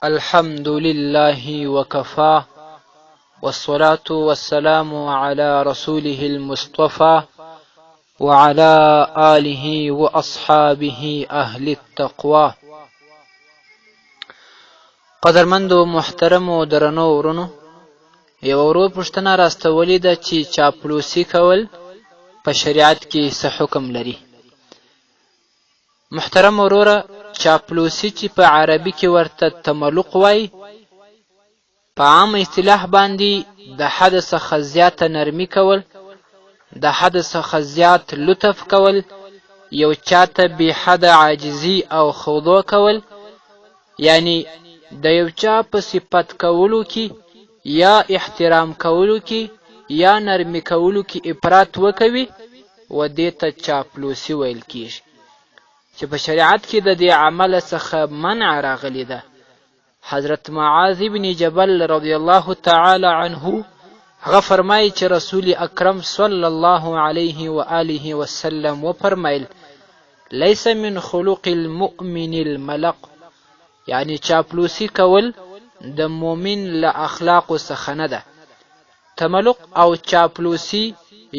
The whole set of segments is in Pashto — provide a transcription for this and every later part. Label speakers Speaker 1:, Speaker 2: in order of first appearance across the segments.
Speaker 1: الحمد لله وكفى والصلاة والسلام على رسوله المصطفى وعلى آله وأصحابه أهل التقوى. قدرمند و محترم و درنو ورونو، یو ورو پوښتنه راستولې ده چې چاپلوسي کول په شریعت کې څه حکم لري. محترم وروره، چاپلوسي چې په عربي کې ورته تملق وایي، په عام اصطلاح باندې د حد څخه زیاته نرمي کول، د حد څخه زیات لطف کول، یو چاته بې حده عاجزي او خضوع کول، یعنی د یو چا په صفت کولو کې یا احترام کولو کې یا نرمي کولو کې افراط وکوي، و دې ته چاپلوسي ویل کیږي، چې په شریعت کې د دې عمل څخه منع راغلی ده. حضرت معاذ بن جبل رضی الله تعالی عنه هغه فرمایي چې رسول اکرم صلی الله علیه و آله وسلم وفرمایل: لیس من خلق المؤمن الملق، یعنی چاپلوسي کول د مؤمن له اخلاقو څخه نه ده. تملق او چاپلوسي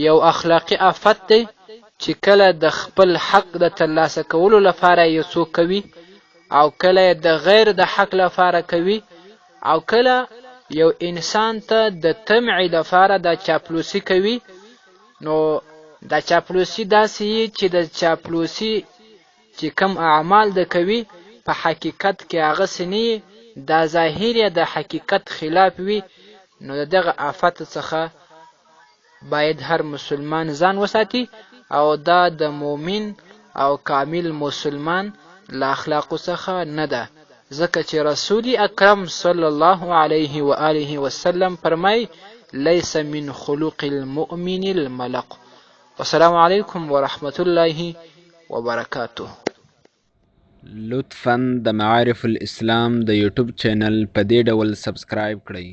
Speaker 1: یو اخلاقی آفت دی چې کله د خپل حق د ترلاسه کولو لپاره یو څوک کوي، او کله د غیر د حق لپاره کوي، او کله یو انسان ته د طمع لپاره د چاپلوسي کوي. نو د چاپلوسي داسې چې د چاپلوسي چې کم اعمال د کوي په حقیقت کې هغه سنی دا ظاهر د حقیقت خلاف وي. نو دغه آفت څخه باید هر مسلمان ځان وساتي، او دا د مؤمن او کامل مسلمان له اخلاقو څخه نه ده، ځکه چې رسول اکرم صلی الله علیه و آله وسلم فرمای: لیس من خلق المؤمن الملق. والسلام علیکم ورحمت الله وبرکاته.
Speaker 2: لطفاً د معارف الاسلام د یوټیوب چینل په دې ډول سبسکرایب کړئ.